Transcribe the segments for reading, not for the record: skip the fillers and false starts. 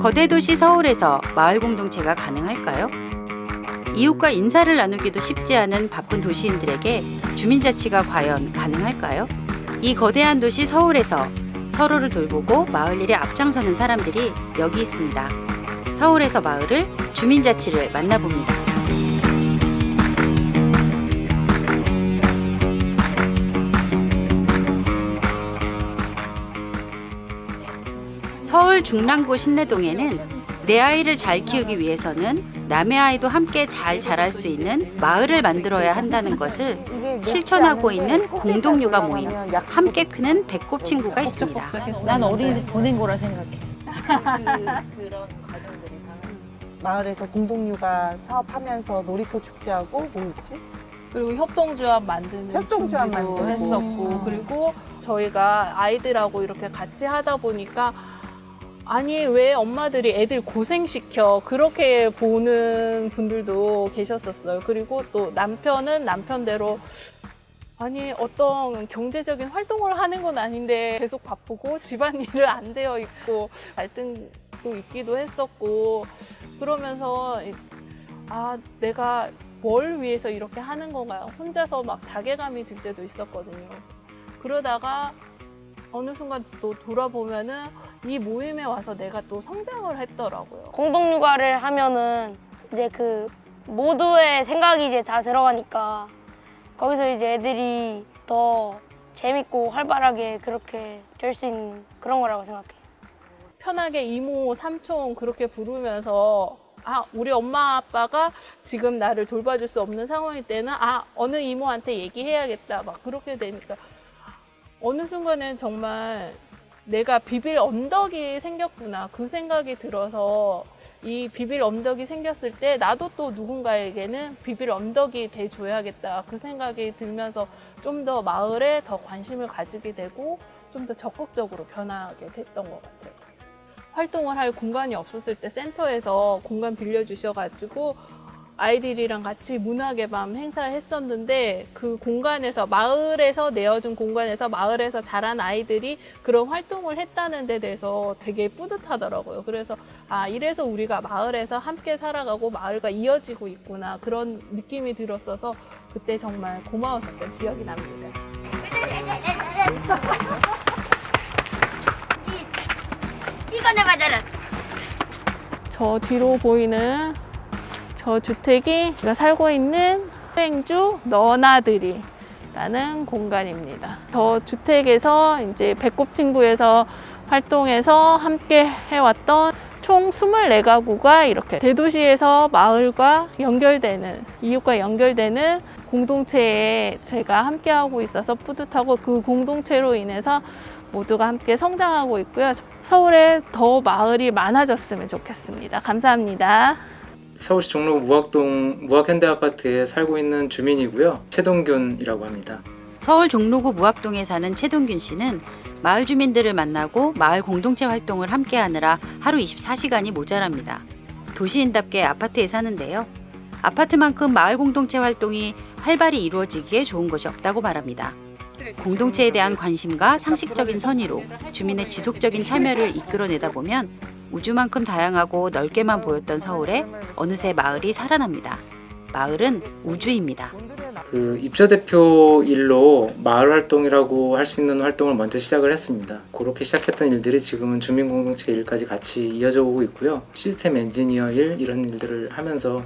거대 도시 서울에서 마을 공동체가 가능할까요? 이웃과 인사를 나누기도 쉽지 않은 바쁜 도시인들에게 주민자치가 과연 가능할까요? 이 거대한 도시 서울에서 서로를 돌보고 마을 일에 앞장서는 사람들이 여기 있습니다. 서울에서 마을을, 주민자치를 만나봅니다. 서울 중랑구 신내동에는 내 아이를 잘 키우기 위해서는 남의 아이도 함께 잘 자랄 수 있는 마을을 만들어야 한다는 것을 실천하고 있는 공동육아 모임, 함께 크는 배꼽 친구가 있습니다. 난 어린이집 보낸 거라 생각해. 그런 과정들이 마을에서 공동육아 사업하면서 놀이터 축제하고 뭐 있지? 그리고 협동조합 만드는 협동조합 준비도 만들고. 했었고, 그리고 저희가 아이들하고 이렇게 같이 하다 보니까 아니 왜 엄마들이 애들 고생시켜 그렇게 보는 분들도 계셨었어요. 그리고 또 남편은 남편대로 아니 어떤 경제적인 활동을 하는 건 아닌데 계속 바쁘고 집안일을 안 되어 있고 갈등도 있기도 했었고, 그러면서 아 내가 뭘 위해서 이렇게 하는 건가 혼자서 막 자괴감이 들 때도 있었거든요. 그러다가 어느 순간 또 돌아보면은 이 모임에 와서 내가 또 성장을 했더라고요. 공동육아를 하면은 이제 그 모두의 생각이 이제 다 들어가니까 거기서 이제 애들이 더 재밌고 활발하게 그렇게 될 수 있는 그런 거라고 생각해요. 편하게 이모, 삼촌 그렇게 부르면서 아 우리 엄마 아빠가 지금 나를 돌봐줄 수 없는 상황일 때는 아 어느 이모한테 얘기해야겠다 막 그렇게 되니까 어느 순간엔 정말 내가 비빌 언덕이 생겼구나 그 생각이 들어서, 이 비빌 언덕이 생겼을 때 나도 또 누군가에게는 비빌 언덕이 돼줘야겠다 그 생각이 들면서 좀 더 마을에 더 관심을 가지게 되고 좀 더 적극적으로 변하게 됐던 것 같아요. 활동을 할 공간이 없었을 때 센터에서 공간 빌려주셔가지고 아이들이랑 같이 문학의 밤 행사했었는데, 그 공간에서 마을에서 내어준 공간에서 마을에서 자란 아이들이 그런 활동을 했다는 데 대해서 되게 뿌듯하더라고요. 그래서 아 이래서 우리가 마을에서 함께 살아가고 마을과 이어지고 있구나 그런 느낌이 들었어서 그때 정말 고마웠었던 기억이 납니다. 이거나 받아라. 저 뒤로 보이는 저 주택이 제가 살고 있는 행주 너나들이 라는 공간입니다. 저 주택에서 이제 배꼽 친구에서 활동해서 함께 해왔던 총 24가구가 이렇게 대도시에서 마을과 연결되는, 이웃과 연결되는 공동체에 제가 함께하고 있어서 뿌듯하고, 그 공동체로 인해서 모두가 함께 성장하고 있고요. 서울에 더 마을이 많아졌으면 좋겠습니다. 감사합니다. 서울시 종로 무학동 무학현대아파트에 살고 있는 주민이고요. 최동균이라고 합니다. 서울 종로구 무학동에 사는 최동균 씨는 마을 주민들을 만나고 마을 공동체 활동을 함께 하느라 하루 24시간이 모자랍니다. 도시인답게 아파트에 사는데요. 아파트만큼 마을 공동체 활동이 활발히 이루어지기에 좋은 것이 없다고 말합니다. 공동체에 대한 관심과 상식적인 선의로 주민의 지속적인 참여를 이끌어내다 보면 우주만큼 다양하고 넓게만 보였던 서울에 어느새 마을이 살아납니다. 마을은 우주입니다. 그 입주대표 일로 마을 활동이라고 할 수 있는 활동을 먼저 시작을 했습니다. 그렇게 시작했던 일들이 지금은 주민공동체 일까지 같이 이어져 오고 있고요. 시스템 엔지니어 일 이런 일들을 하면서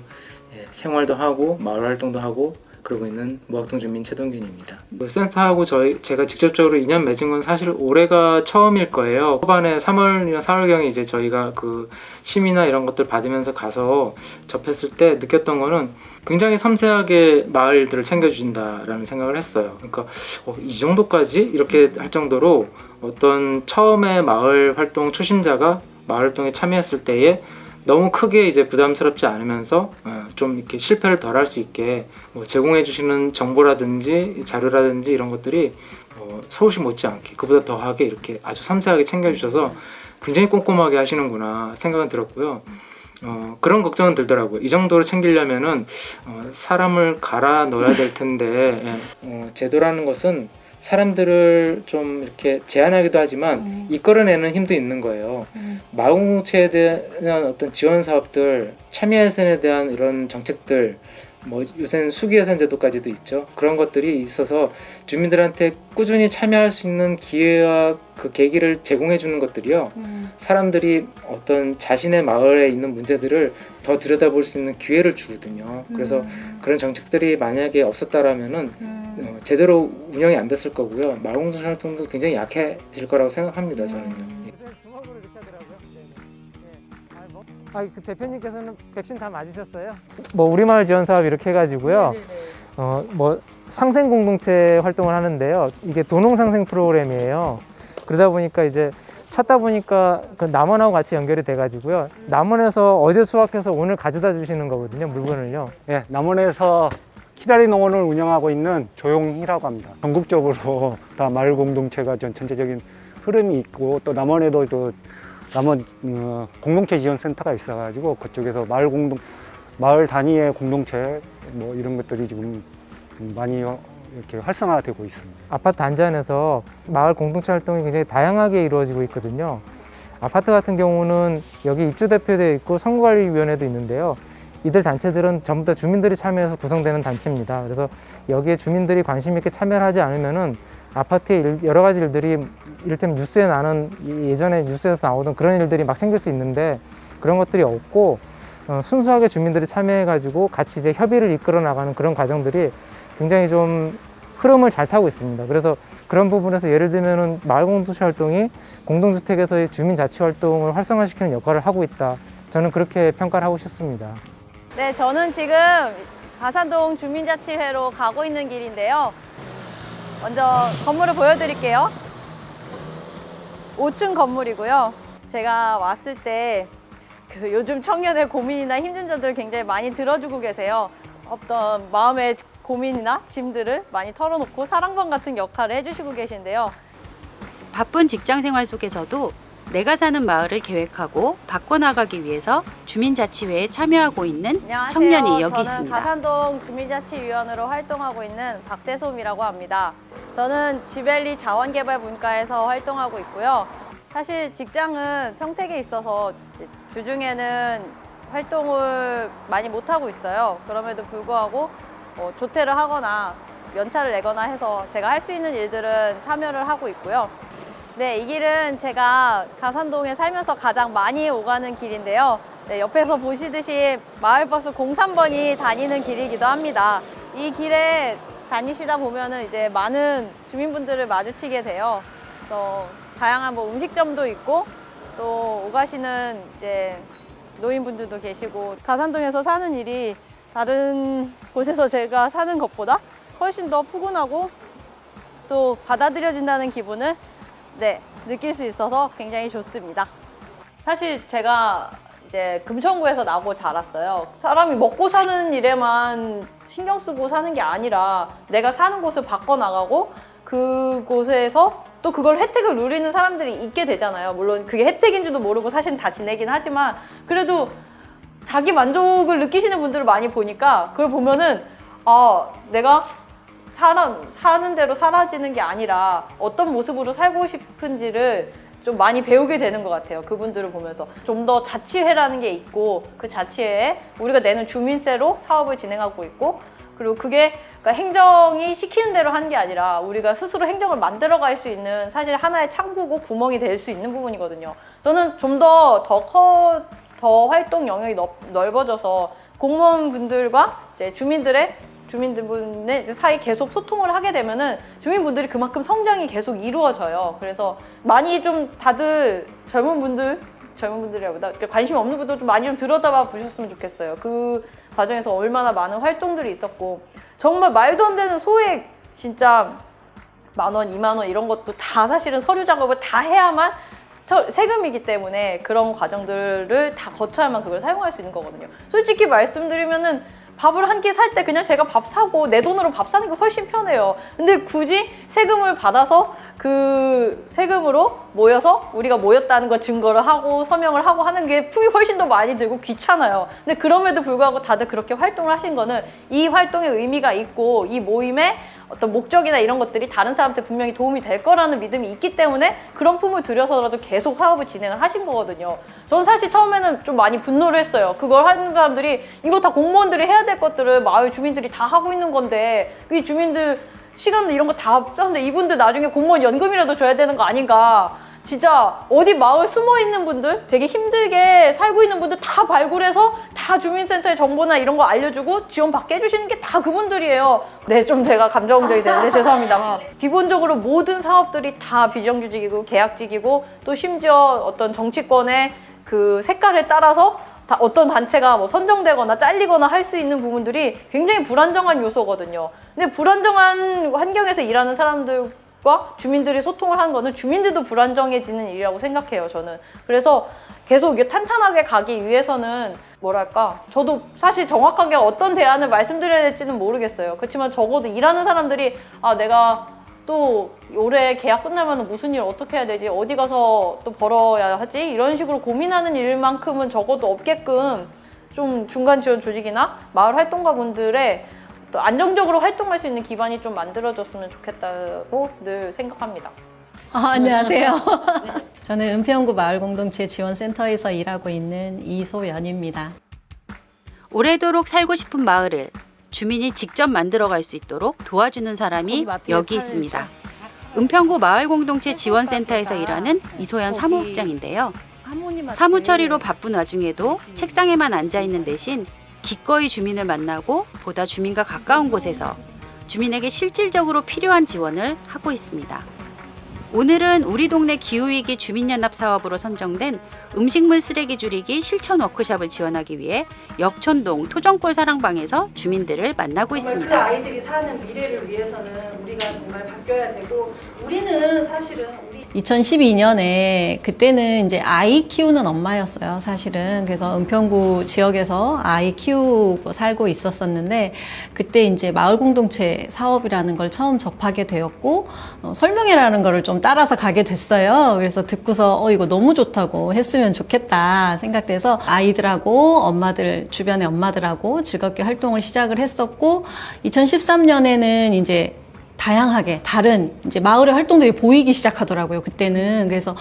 생활도 하고 마을 활동도 하고 그러고 있는 무학동 주민 최동균입니다. 센터하고 제가 직접적으로 인연 맺은 건 사실 올해가 처음일 거예요. 후반에 3월이나 4월경에 이제 저희가 그 심의나 이런 것들 받으면서 가서 접했을 때 느꼈던 거는 굉장히 섬세하게 마을들을 챙겨주신다라는 생각을 했어요. 그러니까 이 정도까지 이렇게 할 정도로 어떤 처음에 마을 활동 초심자가 마을 활동에 참여했을 때에 너무 크게 이제 부담스럽지 않으면서 좀 이렇게 실패를 덜 할 수 있게 제공해 주시는 정보라든지 자료라든지 이런 것들이 서울시 못지않게 그보다 더하게 이렇게 아주 섬세하게 챙겨주셔서 굉장히 꼼꼼하게 하시는구나 생각은 들었고요. 그런 걱정은 들더라고요. 이 정도로 챙기려면은 사람을 갈아 넣어야 될 텐데 제도라는 것은 사람들을 좀 이렇게 제한하기도 하지만 이끌어내는 힘도 있는 거예요. 마을 공동체에 대한 어떤 지원 사업들, 참여 예산에 대한 이런 정책들, 뭐 요새는 수기 예산 제도까지도 있죠. 그런 것들이 있어서 주민들한테 꾸준히 참여할 수 있는 기회와 그 계기를 제공해 주는 것들이요. 사람들이 어떤 자신의 마을에 있는 문제들을 더 들여다볼 수 있는 기회를 주거든요. 그래서 그런 정책들이 만약에 없었다라면은 제대로 운영이 안 됐을 거고요. 마을 공동체 활동도 굉장히 약해질 거라고 생각합니다. 저는요. 주먹으로 이렇게 하더라고요. 그 대표님께서는 백신 다 맞으셨어요? 뭐 우리마을 지원 사업 이렇게 해가지고요. 뭐 상생 공동체 활동을 하는데요. 이게 도농 상생 프로그램이에요. 그러다 보니까 이제 찾다 보니까 그 남원하고 같이 연결이 돼가지고요. 남원에서 어제 수확해서 오늘 가져다 주시는 거거든요. 물건을요. 예, 남원에서 키다리 농원을 운영하고 있는 조용희라고 합니다. 전국적으로 다 마을 공동체가 전체적인 흐름이 있고 또 남원에도 또 남원 공동체 지원센터가 있어가지고 그쪽에서 마을 단위의 공동체 뭐 이런 것들이 지금 많이 이렇게 활성화되고 있습니다. 아파트 단지 안에서 마을 공동체 활동이 굉장히 다양하게 이루어지고 있거든요. 아파트 같은 경우는 여기 입주대표도 있고 선거관리위원회도 있는데요. 이들 단체들은 전부 다 주민들이 참여해서 구성되는 단체입니다. 그래서 여기에 주민들이 관심 있게 참여를 하지 않으면은 아파트의 여러 가지 일들이 이를테면 뉴스에 나는 예전에 뉴스에서 나오던 그런 일들이 막 생길 수 있는데 그런 것들이 없고 순수하게 주민들이 참여해가지고 같이 이제 협의를 이끌어 나가는 그런 과정들이 굉장히 좀 흐름을 잘 타고 있습니다. 그래서 그런 부분에서 예를 들면은 마을 공동체 활동이 공동주택에서의 주민 자치 활동을 활성화시키는 역할을 하고 있다. 저는 그렇게 평가를 하고 싶습니다. 네, 저는 지금 가산동 주민자치회로 가고 있는 길인데요. 먼저 건물을 보여드릴게요. 5층 건물이고요. 제가 왔을 때 그 요즘 청년의 고민이나 힘든 점들을 굉장히 많이 들어주고 계세요. 어떤 마음의 고민이나 짐들을 많이 털어놓고 사랑방 같은 역할을 해주시고 계신데요. 바쁜 직장 생활 속에서도 내가 사는 마을을 계획하고 바꿔나가기 위해서 주민자치회에 참여하고 있는 안녕하세요. 청년이 여기 저는 있습니다. 가산동 주민자치위원으로 활동하고 있는 박세솜이라고 합니다. 저는 지벨리 자원개발분과에서 활동하고 있고요. 사실 직장은 평택에 있어서 주중에는 활동을 많이 못하고 있어요. 그럼에도 불구하고 조퇴를 하거나 연차를 내거나 해서 제가 할 수 있는 일들은 참여를 하고 있고요. 네, 이 길은 제가 가산동에 살면서 가장 많이 오가는 길인데요. 네, 옆에서 보시듯이 마을버스 03번이 다니는 길이기도 합니다. 이 길에 다니시다 보면은 이제 많은 주민분들을 마주치게 돼요. 그래서 다양한 뭐 음식점도 있고 또 오가시는 이제 노인분들도 계시고 가산동에서 사는 일이 다른 곳에서 제가 사는 것보다 훨씬 더 푸근하고 또 받아들여진다는 기분을 느낄 수 있어서 굉장히 좋습니다. 사실 제가 이제 금천구에서 나고 자랐어요. 사람이 먹고 사는 일에만 신경 쓰고 사는 게 아니라 내가 사는 곳을 바꿔나가고 그곳에서 또 그걸 혜택을 누리는 사람들이 있게 되잖아요. 물론 그게 혜택인 줄도 모르고 사실은 다 지내긴 하지만 그래도 자기 만족을 느끼시는 분들을 많이 보니까 그걸 보면은 내가 사는 대로 사라지는 게 아니라 어떤 모습으로 살고 싶은지를 좀 많이 배우게 되는 것 같아요. 그분들을 보면서 좀 더 자치회라는 게 있고 그 자치회에 우리가 내는 주민세로 사업을 진행하고 있고 그리고 그게 그러니까 행정이 시키는 대로 하는 게 아니라 우리가 스스로 행정을 만들어갈 수 있는 사실 하나의 창구고 구멍이 될 수 있는 부분이거든요. 저는 좀 더 활동 영역이 넓어져서 공무원분들과 이제 주민들분의 사이 계속 소통을 하게 되면은 주민분들이 그만큼 성장이 계속 이루어져요. 그래서 많이 좀 다들 젊은 분들이라보다 관심이 없는 분들 좀 많이 좀 들여다봐 보셨으면 좋겠어요. 그 과정에서 얼마나 많은 활동들이 있었고 정말 말도 안 되는 소액 진짜 10,000원, 20,000원 이런 것도 다 사실은 서류 작업을 다 해야만 세금이기 때문에 그런 과정들을 다 거쳐야만 그걸 사용할 수 있는 거거든요. 솔직히 말씀드리면은 밥을 한 끼 살 때 그냥 제가 밥 사고 내 돈으로 밥 사는 게 훨씬 편해요. 근데 굳이 세금을 받아서 그 세금으로 모여서 우리가 모였다는 걸 증거를 하고 서명을 하고 하는 게 품이 훨씬 더 많이 들고 귀찮아요. 근데 그럼에도 불구하고 다들 그렇게 활동을 하신 거는 이 활동에 의미가 있고 이 모임의 어떤 목적이나 이런 것들이 다른 사람한테 분명히 도움이 될 거라는 믿음이 있기 때문에 그런 품을 들여서라도 계속 사업을 진행을 하신 거거든요. 저는 사실 처음에는 좀 많이 분노를 했어요. 그걸 하는 사람들이 이거 다 공무원들이 해야 될 것들을 마을 주민들이 다 하고 있는 건데 이 주민들 시간 이런 거 다 썼는데 이분들 나중에 공무원 연금이라도 줘야 되는 거 아닌가. 진짜 어디 마을 숨어 있는 분들, 되게 힘들게 살고 있는 분들 다 발굴해서 다 주민센터의 정보나 이런 거 알려주고 지원 받게 해주시는 게 다 그분들이에요. 네, 좀 제가 감정적이 되는데 죄송합니다만 기본적으로 모든 사업들이 다 비정규직이고 계약직이고 또 심지어 어떤 정치권의 그 색깔에 따라서 어떤 단체가 뭐 선정되거나 잘리거나 할 수 있는 부분들이 굉장히 불안정한 요소거든요. 근데 불안정한 환경에서 일하는 사람들과 주민들이 소통을 하는 거는 주민들도 불안정해지는 일이라고 생각해요, 저는. 그래서 계속 이게 탄탄하게 가기 위해서는 뭐랄까, 저도 사실 정확하게 어떤 대안을 말씀드려야 될지는 모르겠어요. 그렇지만 적어도 일하는 사람들이 아, 내가 또 올해 계약 끝나면 무슨 일 어떻게 해야 되지? 어디 가서 또 벌어야 하지? 이런 식으로 고민하는 일만큼은 적어도 없게끔 좀 중간 지원 조직이나 마을 활동가분들의 또 안정적으로 활동할 수 있는 기반이 좀 만들어졌으면 좋겠다고 늘 생각합니다. 안녕하세요. 저는 은평구 마을공동체 지원센터에서 일하고 있는 이소연입니다. 오래도록 살고 싶은 마을을 주민이 직접 만들어갈 수 있도록 도와주는 사람이 여기 있습니다. 은평구 마을공동체 지원센터에서 일하는 이소연 사무국장인데요. 사무 처리로 바쁜 와중에도 책상에만 앉아있는 대신 기꺼이 주민을 만나고 보다 주민과 가까운 곳에서 주민에게 실질적으로 필요한 지원을 하고 있습니다. 오늘은 우리 동네 기후위기 주민연합 사업으로 선정된 음식물 쓰레기 줄이기 실천 워크숍을 지원하기 위해 역촌동 토종골 사랑방에서 주민들을 만나고 있습니다. 그 아이들이 사는 미래를 위해서는 우리가 정말 바뀌어야 되고 우리는 사실은 2012년에 그때는 이제 아이 키우는 엄마였어요, 사실은. 그래서 은평구 지역에서 아이 키우고 살고 있었었는데 그때 이제 마을 공동체 사업이라는 걸 처음 접하게 되었고 설명회라는 거를 좀 따라서 가게 됐어요. 그래서 듣고서 이거 너무 좋다고 했으면 좋겠다 생각돼서 아이들하고 엄마들, 주변의 엄마들하고 즐겁게 활동을 시작을 했었고 2013년에는 이제 다양하게 다른 이제 마을의 활동들이 보이기 시작하더라고요. 그때는. 그래서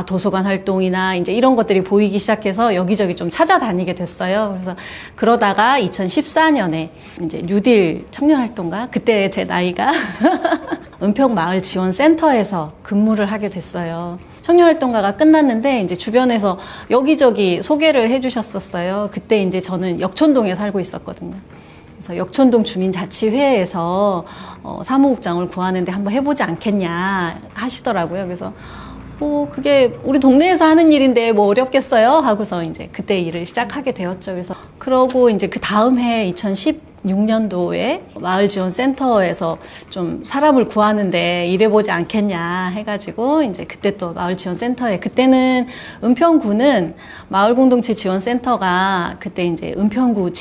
도서관 활동이나 이제 이런 것들이 보이기 시작해서 여기저기 좀 찾아다니게 됐어요. 그래서 그러다가 2014년에 이제 뉴딜 청년 활동가, 그때 제 나이가 은평 마을 지원센터에서 근무를 하게 됐어요. 청년 활동가가 끝났는데 이제 주변에서 여기저기 소개를 해주셨었어요. 그때 이제 저는 역촌동에 살고 있었거든요. 그래서 역촌동 주민자치회에서 사무국장을 구하는데 한번 해보지 않겠냐 하시더라고요. 그래서 그게 우리 동네에서 하는 일인데 뭐 어렵겠어요? 하고서 이제 그때 일을 시작하게 되었죠. 그래서 그러고 이제 그 다음 해 2016년도에 마을지원센터에서 좀 사람을 구하는데 일해보지 않겠냐 해가지고 이제 그때 또 마을지원센터에, 그때는 은평구는 마을공동체 지원센터가 그때 이제 은평구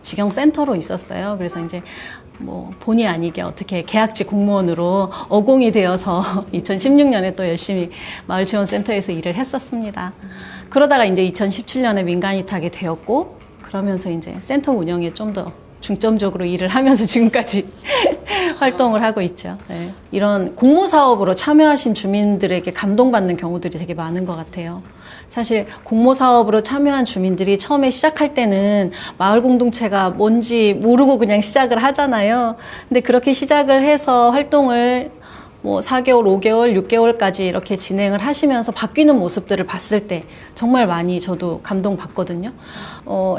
직영센터로 있었어요. 그래서 이제 뭐 본의 아니게 어떻게 계약직 공무원으로 어공이 되어서 2016년에 또 열심히 마을지원센터에서 일을 했었습니다. 그러다가 이제 2017년에 민간위탁이 되었고 그러면서 이제 센터 운영에 좀 더 중점적으로 일을 하면서 지금까지 활동을 하고 있죠. 네. 이런 공모사업으로 참여하신 주민들에게 감동받는 경우들이 되게 많은 것 같아요. 사실 공모사업으로 참여한 주민들이 처음에 시작할 때는 마을 공동체가 뭔지 모르고 그냥 시작을 하잖아요. 근데 그렇게 시작을 해서 활동을 뭐 4개월, 5개월, 6개월까지 이렇게 진행을 하시면서 바뀌는 모습들을 봤을 때 정말 많이 저도 감동받거든요.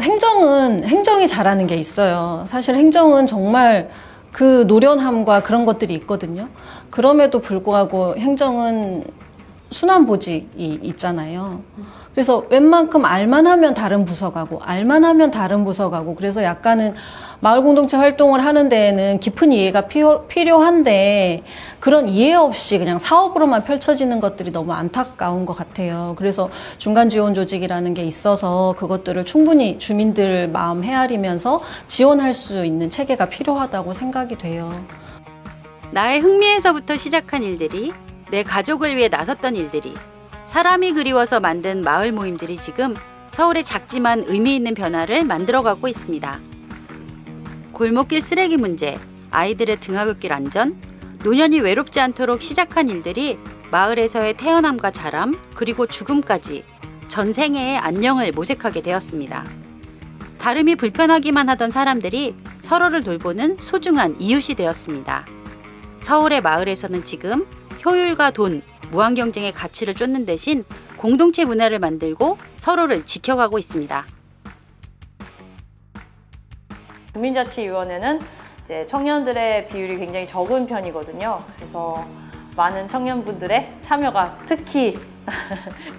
행정이 잘하는 게 있어요. 사실 행정은 정말 그 노련함과 그런 것들이 있거든요. 그럼에도 불구하고 행정은 순환보직이 있잖아요. 그래서 웬만큼 알만 하면 다른 부서 가고, 알만 하면 다른 부서 가고, 그래서 약간은 마을 공동체 활동을 하는 데에는 깊은 이해가 필요한데 그런 이해 없이 그냥 사업으로만 펼쳐지는 것들이 너무 안타까운 것 같아요. 그래서 중간 지원 조직이라는 게 있어서 그것들을 충분히 주민들 마음 헤아리면서 지원할 수 있는 체계가 필요하다고 생각이 돼요. 나의 흥미에서부터 시작한 일들이, 내 가족을 위해 나섰던 일들이, 사람이 그리워서 만든 마을 모임들이 지금 서울의 작지만 의미 있는 변화를 만들어가고 있습니다. 골목길 쓰레기 문제, 아이들의 등하굣길 안전, 노년이 외롭지 않도록 시작한 일들이 마을에서의 태어남과 자람, 그리고 죽음까지 전 생애의 안녕을 모색하게 되었습니다. 다름이 불편하기만 하던 사람들이 서로를 돌보는 소중한 이웃이 되었습니다. 서울의 마을에서는 지금 효율과 돈, 무한 경쟁의 가치를 쫓는 대신 공동체 문화를 만들고 서로를 지켜가고 있습니다. 주민자치위원회는 이제 청년들의 비율이 굉장히 적은 편이거든요. 그래서 많은 청년분들의 참여가 특히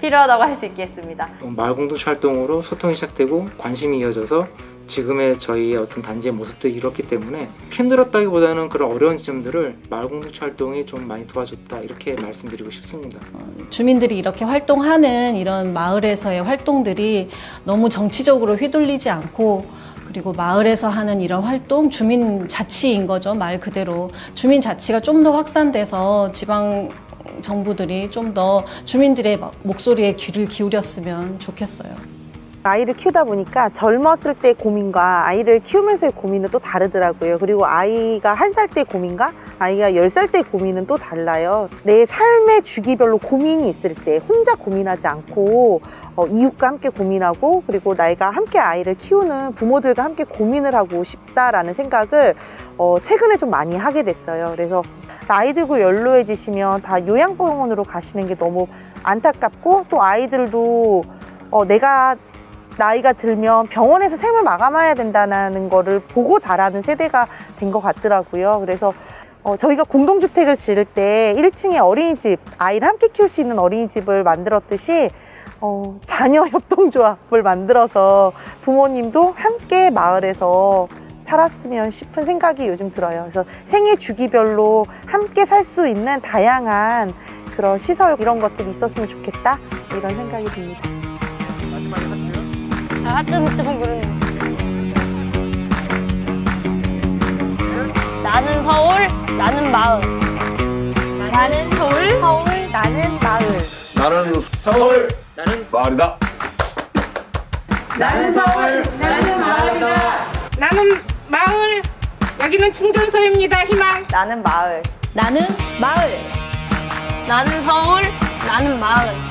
필요하다고 할 수 있겠습니다. 마을 공동체 활동으로 소통이 시작되고 관심이 이어져서 지금의 저희의 어떤 단지의 모습들이 이렇기 때문에 힘들었다기보다는 그런 어려운 지점들을 마을 공동체 활동이 좀 많이 도와줬다, 이렇게 말씀드리고 싶습니다. 주민들이 이렇게 활동하는 이런 마을에서의 활동들이 너무 정치적으로 휘둘리지 않고, 그리고 마을에서 하는 이런 활동, 주민 자치인 거죠. 말 그대로 주민 자치가 좀 더 확산돼서 지방 정부들이 좀 더 주민들의 목소리에 귀를 기울였으면 좋겠어요. 아이를 키우다 보니까 젊었을 때 고민과 아이를 키우면서의 고민은 또 다르더라고요. 그리고 아이가 1살 때 고민과 아이가 10살 때 고민은 또 달라요. 내 삶의 주기별로 고민이 있을 때 혼자 고민하지 않고 이웃과 함께 고민하고, 그리고 내가 함께 아이를 키우는 부모들과 함께 고민을 하고 싶다라는 생각을 최근에 좀 많이 하게 됐어요. 그래서 나이 들고 연로해지시면 다 요양병원으로 가시는 게 너무 안타깝고, 또 아이들도 내가 나이가 들면 병원에서 생을 마감해야 된다는 거를 보고 자라는 세대가 된 것 같더라고요. 그래서 저희가 공동주택을 지을 때 1층에 어린이집, 아이를 함께 키울 수 있는 어린이집을 만들었듯이 자녀 협동조합을 만들어서 부모님도 함께 마을에서 살았으면 싶은 생각이 요즘 들어요. 그래서 생애 주기별로 함께 살 수 있는 다양한 그런 시설, 이런 것들이 있었으면 좋겠다, 이런 생각이 듭니다. 하트는 그러네. 나는 서울, 나는 마을. 나는 서울, 나는 마을. 나는 서울, 나는 마을이다. 나는 서울, 나는 마을이다. 나는 마을, 여기는 충전소입니다. 희망. 나는 마을. 나는 마을. 나는 서울, 나는 마을.